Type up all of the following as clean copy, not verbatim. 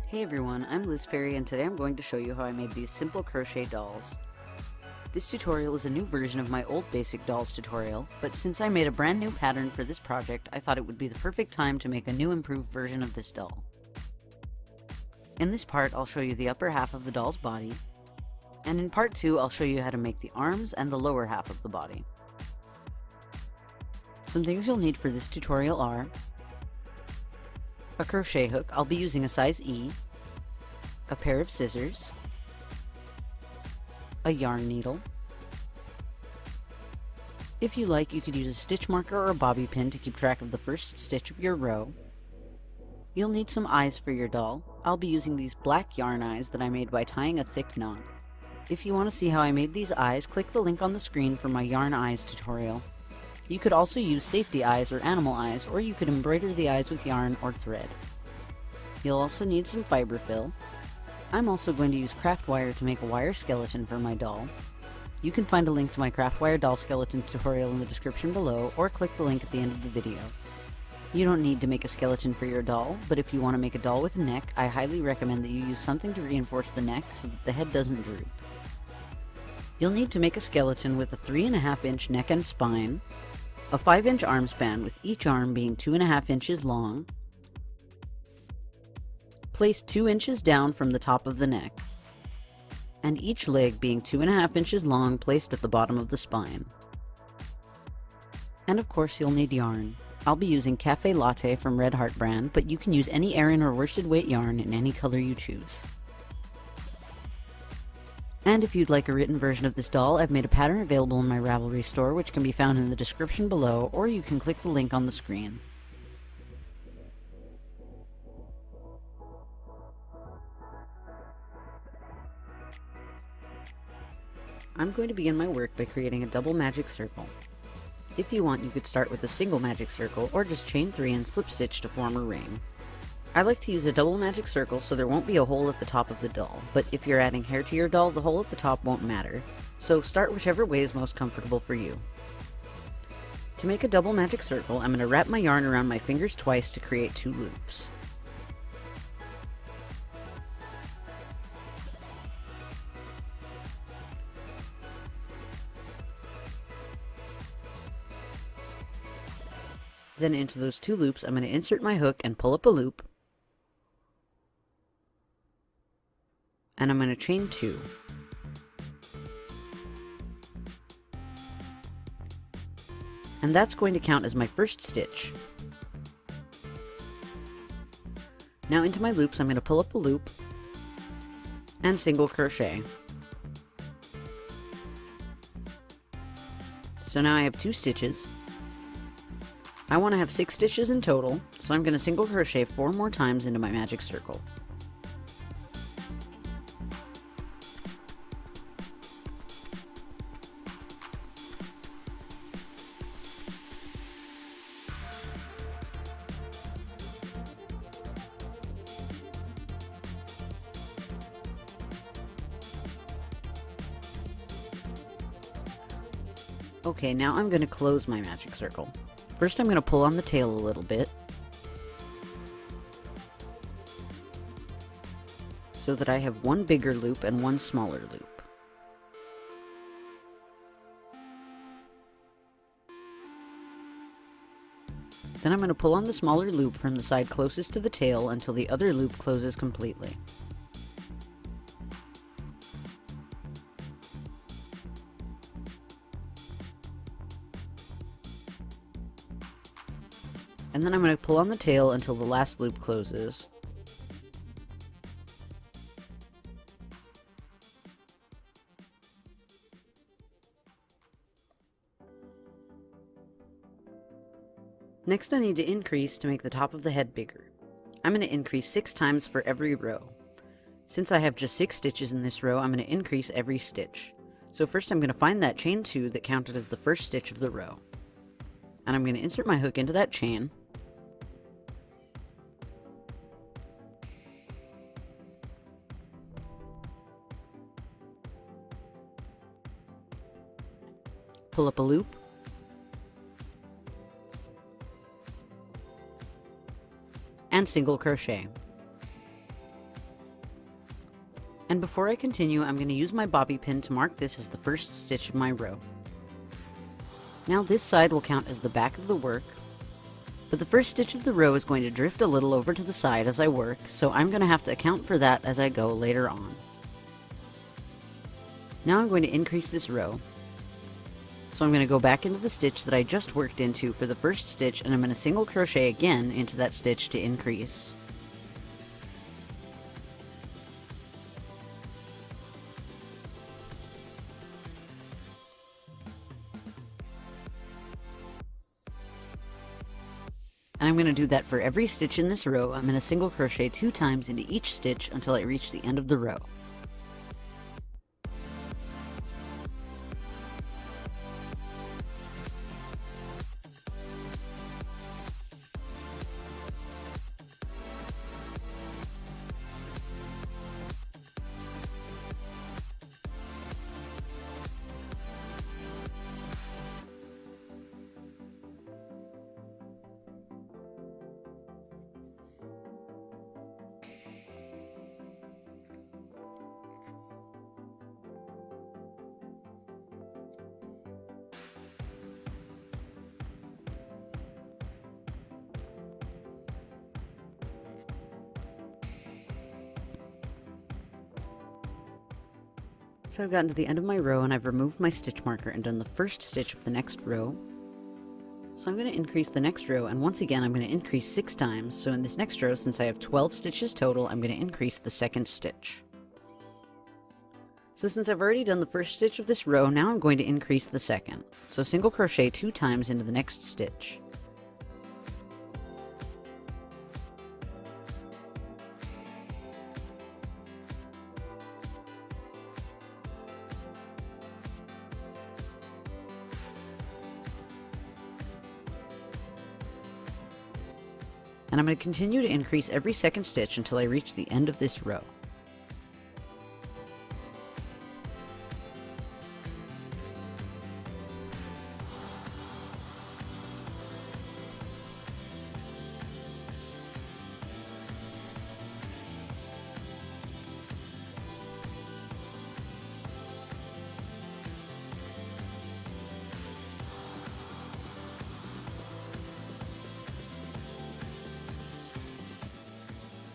Hey everyone, I'm Liz Fairy and today I'm going to show you how I made these simple crochet dolls. This tutorial is a new version of my old basic dolls tutorial, but since I made a brand new pattern for this project, I thought it would be the perfect time to make a new improved version of this doll. In this part, I'll show you the upper half of the doll's body, and in part 2, I'll show you how to make the arms and the lower half of the body. Some things you'll need for this tutorial are a crochet hook. I'll be using a size E, a pair of scissors, a yarn needle. If you like, you could use a stitch marker or a bobby pin to keep track of the first stitch of your row. You'll need some eyes for your doll. I'll be using these black yarn eyes that I made by tying a thick knot. If you want to see how I made these eyes, click the link on the screen for my yarn eyes tutorial. You could also use safety eyes or animal eyes, or you could embroider the eyes with yarn or thread. You'll also need some fiberfill. I'm also going to use craft wire to make a wire skeleton for my doll. You can find a link to my craft wire doll skeleton tutorial in the description below, or click the link at the end of the video. You don't need to make a skeleton for your doll, but if you want to make a doll with a neck, I highly recommend that you use something to reinforce the neck so that the head doesn't droop. You'll need to make a skeleton with a 3.5-inch neck and spine, a 5-inch arm span with each arm being 2.5 inches long. Place 2 inches down from the top of the neck, and each leg being 2.5 inches long placed at the bottom of the spine. And of course you'll need yarn. I'll be using Cafe Latte from Red Heart brand, but you can use any Aran or worsted weight yarn in any color you choose. And if you'd like a written version of this doll, I've made a pattern available in my Ravelry store, which can be found in the description below, or you can click the link on the screen. I'm going to begin my work by creating a double magic circle. If you want, you could start with a single magic circle, or just chain 3 and slip stitch to form a ring. I like to use a double magic circle so there won't be a hole at the top of the doll, but if you're adding hair to your doll, the hole at the top won't matter, so start whichever way is most comfortable for you. To make a double magic circle, I'm going to wrap my yarn around my fingers twice to create 2 loops. Then into those 2 loops, I'm going to insert my hook and pull up a loop, and I'm going to chain 2. And that's going to count as my first stitch. Now into my loops, I'm going to pull up a loop and single crochet. So now I have 2 stitches. I want to have 6 stitches in total, so I'm going to single crochet 4 more times into my magic circle. Okay, now I'm going to close my magic circle. First I'm going to pull on the tail a little bit, so that I have 1 bigger loop and 1 smaller loop. Then I'm going to pull on the smaller loop from the side closest to the tail until the other loop closes completely. And then I'm going to pull on the tail until the last loop closes. Next I need to increase to make the top of the head bigger. I'm going to increase 6 times for every row. Since I have just 6 stitches in this row, I'm going to increase every stitch. So first I'm going to find that chain 2 that counted as the first stitch of the row. And I'm going to insert my hook into that chain. Pull up a loop, and single crochet. And before I continue, I'm going to use my bobby pin to mark this as the first stitch of my row. Now this side will count as the back of the work, but the first stitch of the row is going to drift a little over to the side as I work, so I'm going to have to account for that as I go later on. Now I'm going to increase this row. So I'm going to go back into the stitch that I just worked into for the first stitch, and I'm going to single crochet again into that stitch to increase. And I'm going to do that for every stitch in this row. I'm going to single crochet 2 times into each stitch until I reach the end of the row. So I've gotten to the end of my row and I've removed my stitch marker and done the first stitch of the next row. So I'm going to increase the next row, and once again I'm going to increase 6 times. So in this next row, since I have 12 stitches total, I'm going to increase the second stitch. So since I've already done the first stitch of this row, now I'm going to increase the second. So single crochet 2 times into the next stitch. And I'm going to continue to increase every second stitch until I reach the end of this row.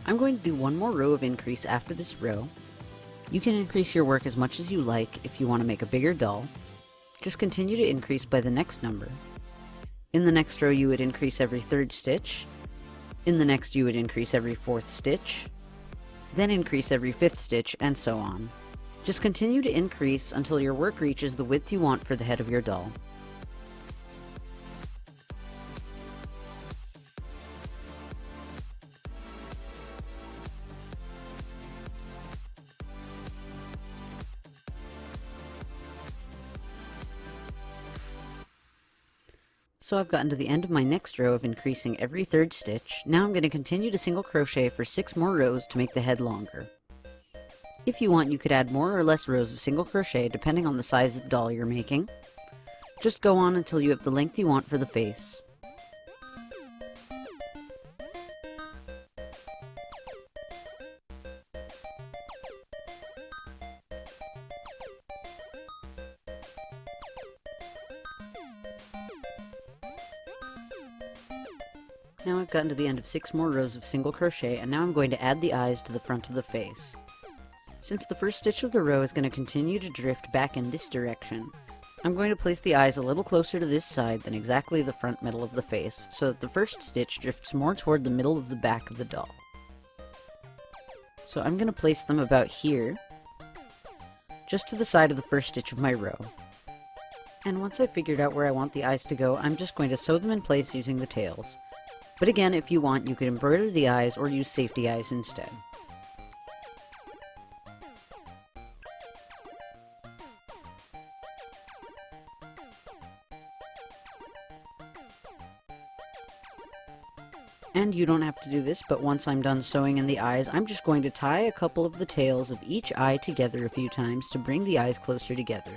I'm going to do one more row of increase after this row. You can increase your work as much as you like if you want to make a bigger doll. Just continue to increase by the next number. In the next row you would increase every 3rd stitch. In the next you would increase every 4th stitch. Then increase every 5th stitch, and so on. Just continue to increase until your work reaches the width you want for the head of your doll. So I've gotten to the end of my next row of increasing every 3rd stitch. Now I'm going to continue to single crochet for 6 more rows to make the head longer. If you want, you could add more or less rows of single crochet depending on the size of the doll you're making. Just go on until you have the length you want for the face. Now I've gotten to the end of 6 more rows of single crochet, and now I'm going to add the eyes to the front of the face. Since the first stitch of the row is going to continue to drift back in this direction, I'm going to place the eyes a little closer to this side than exactly the front middle of the face, so that the first stitch drifts more toward the middle of the back of the doll. So I'm going to place them about here, just to the side of the first stitch of my row. And once I've figured out where I want the eyes to go, I'm just going to sew them in place using the tails. But again, if you want, you could embroider the eyes or use safety eyes instead. And you don't have to do this, but once I'm done sewing in the eyes, I'm just going to tie a couple of the tails of each eye together a few times to bring the eyes closer together.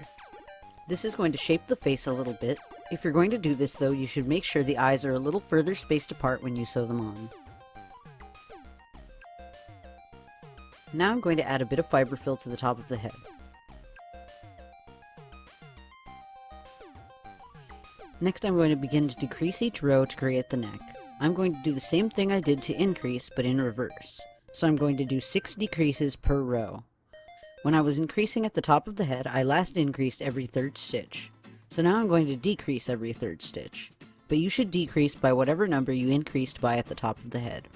This is going to shape the face a little bit. If you're going to do this though, you should make sure the eyes are a little further spaced apart when you sew them on. Now I'm going to add a bit of fiberfill to the top of the head. Next I'm going to begin to decrease each row to create the neck. I'm going to do the same thing I did to increase, but in reverse. So I'm going to do 6 decreases per row. When I was increasing at the top of the head, I last increased every 3rd stitch. So now I'm going to decrease every 3rd stitch. But you should decrease by whatever number you increased by at the top of the head.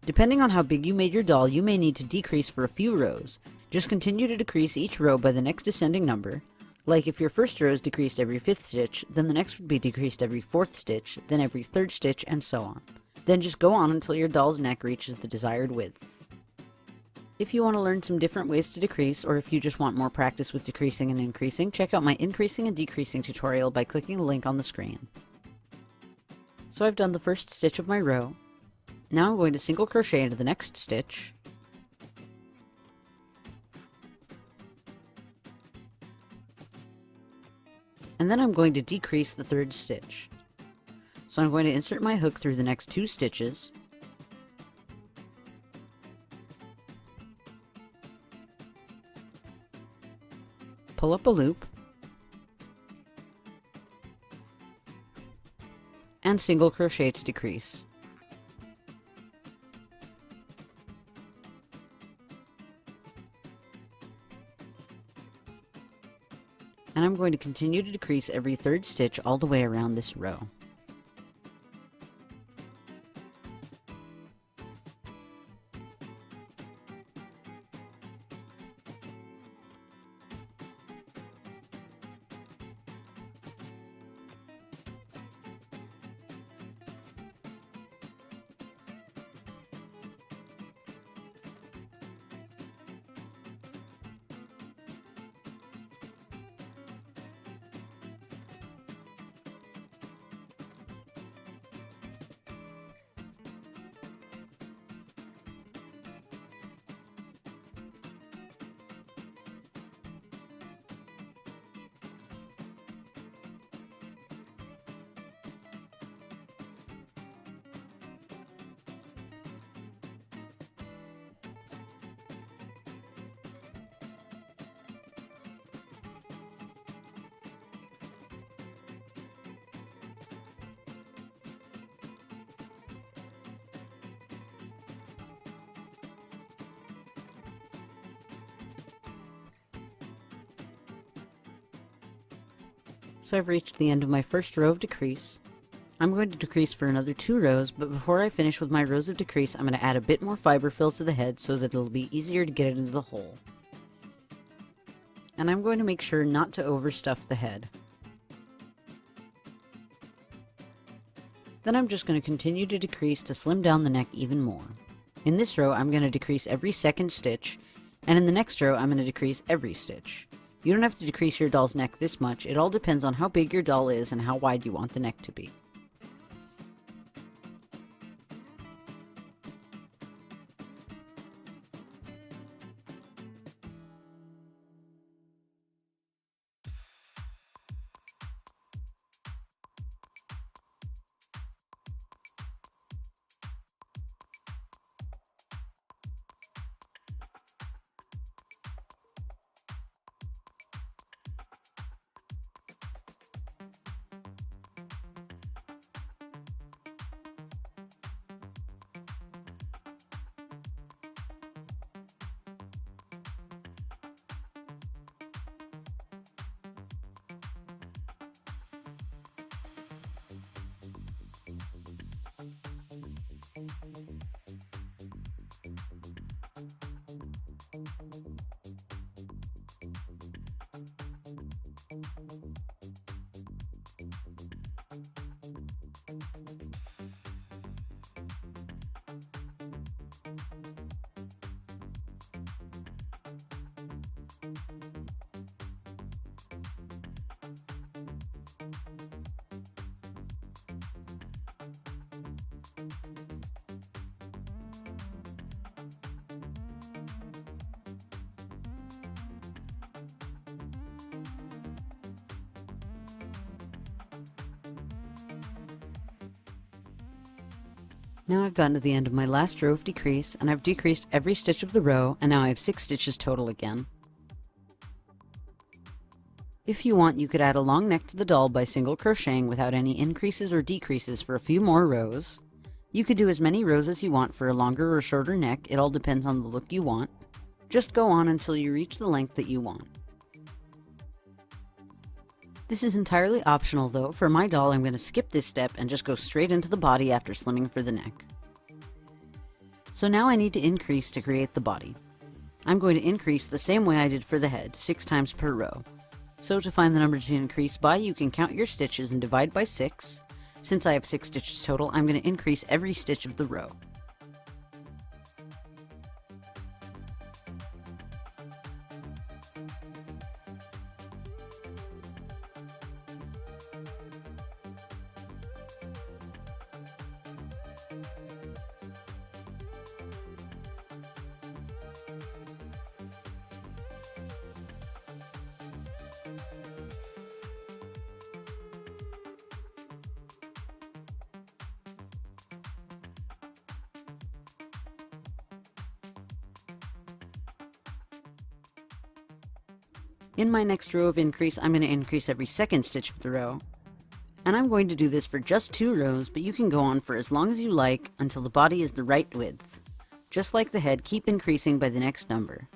Depending on how big you made your doll, you may need to decrease for a few rows. Just continue to decrease each row by the next descending number. Like if your first row is decreased every 5th stitch, then the next would be decreased every 4th stitch, then every 3rd stitch, and so on. Then just go on until your doll's neck reaches the desired width. If you want to learn some different ways to decrease, or if you just want more practice with decreasing and increasing, check out my increasing and decreasing tutorial by clicking the link on the screen. So I've done the first stitch of my row. Now I'm going to single crochet into the next stitch, and then I'm going to decrease the 3rd stitch. So I'm going to insert my hook through the next 2 stitches, pull up a loop, and single crochet to decrease. And I'm going to continue to decrease every 3rd stitch all the way around this row. So I've reached the end of my first row of decrease. I'm going to decrease for another 2 rows, but before I finish with my rows of decrease, I'm going to add a bit more fiberfill to the head so that it'll be easier to get it into the hole. And I'm going to make sure not to overstuff the head. Then I'm just going to continue to decrease to slim down the neck even more. In this row, I'm going to decrease every 2nd stitch, and in the next row, I'm going to decrease every stitch. You don't have to decrease your doll's neck this much, it all depends on how big your doll is and how wide you want the neck to be. Now I've gotten to the end of my last row of decrease, and I've decreased every stitch of the row, and now I have 6 stitches total again. If you want, you could add a long neck to the doll by single crocheting without any increases or decreases for a few more rows. You could do as many rows as you want for a longer or shorter neck, it all depends on the look you want. Just go on until you reach the length that you want. This is entirely optional though. For my doll, I'm going to skip this step and just go straight into the body after slimming for the neck. So now I need to increase to create the body. I'm going to increase the same way I did for the head, 6 times per row. So to find the number to increase by, you can count your stitches and divide by 6. Since I have 6 stitches total, I'm going to increase every stitch of the row. In my next row of increase, I'm going to increase every second stitch of the row. And I'm going to do this for just 2 rows, but you can go on for as long as you like until the body is the right width. Just like the head, keep increasing by the next number.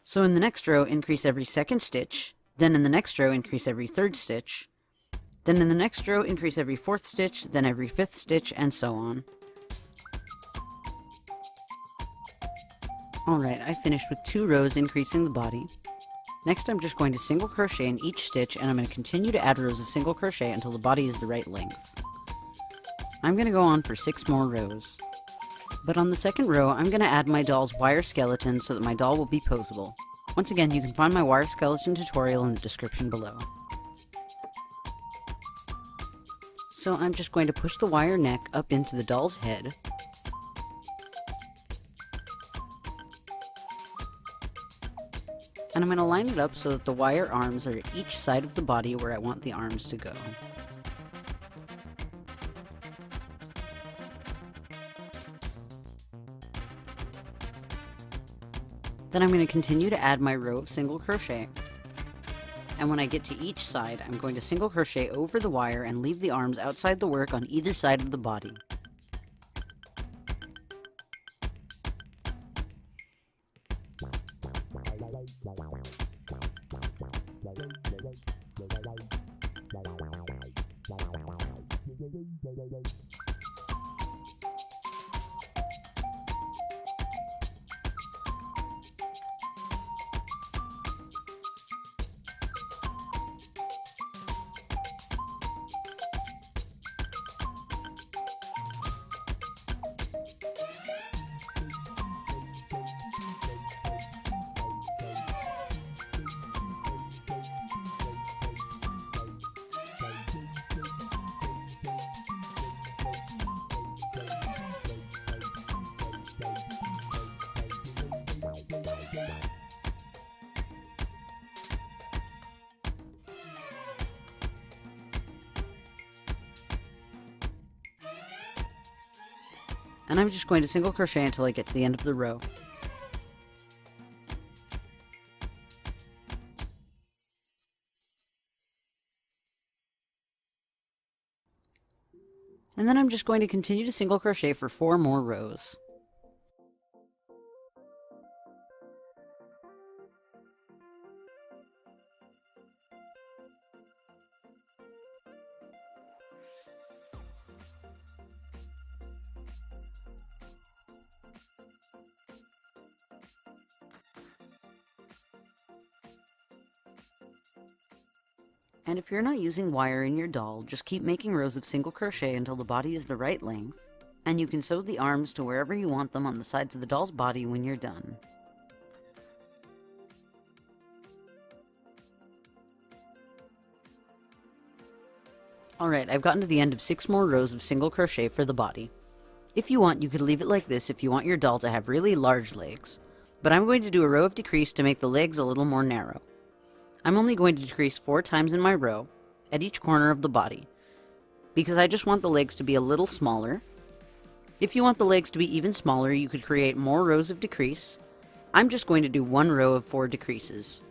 So in the next row, increase every second stitch, then in the next row, increase every third stitch, then in the next row, increase every 4th stitch, then every 5th stitch, and so on. Alright, I finished with 2 rows increasing the body. Next, I'm just going to single crochet in each stitch, and I'm going to continue to add rows of single crochet until the body is the right length. I'm going to go on for 6 more rows. But on the second row, I'm going to add my doll's wire skeleton so that my doll will be posable. Once again, you can find my wire skeleton tutorial in the description below. So I'm just going to push the wire neck up into the doll's head. And I'm going to line it up so that the wire arms are at each side of the body where I want the arms to go. Then I'm going to continue to add my row of single crochet. And when I get to each side, I'm going to single crochet over the wire and leave the arms outside the work on either side of the body. And I'm just going to single crochet until I get to the end of the row. And then I'm just going to continue to single crochet for 4 more rows. And if you're not using wire in your doll, just keep making rows of single crochet until the body is the right length, and you can sew the arms to wherever you want them on the sides of the doll's body when you're done. Alright, I've gotten to the end of 6 more rows of single crochet for the body. If you want, you could leave it like this if you want your doll to have really large legs, but I'm going to do a row of decrease to make the legs a little more narrow. I'm only going to decrease 4 times in my row, at each corner of the body, because I just want the legs to be a little smaller, If you want the legs to be even smaller, you could create more rows of decrease. I'm just going to do 1 row of 4 decreases.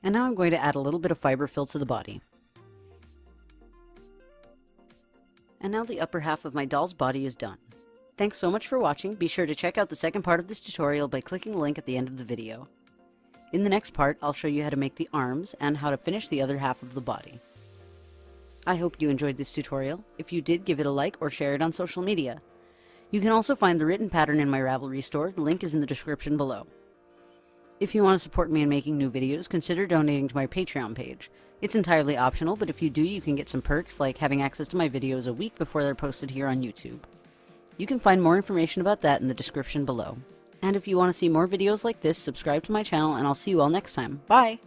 And now I'm going to add a little bit of fiberfill to the body. And now the upper half of my doll's body is done. Thanks so much for watching. Be sure to check out the second part of this tutorial by clicking the link at the end of the video. In the next part, I'll show you how to make the arms and how to finish the other half of the body. I hope you enjoyed this tutorial. If you did, give it a like or share it on social media. You can also find the written pattern in my Ravelry store. The link is in the description below. If you want to support me in making new videos, consider donating to my Patreon page. It's entirely optional, but if you do, you can get some perks like having access to my videos a week before they're posted here on YouTube. You can find more information about that in the description below. And if you want to see more videos like this, subscribe to my channel, and I'll see you all next time. Bye!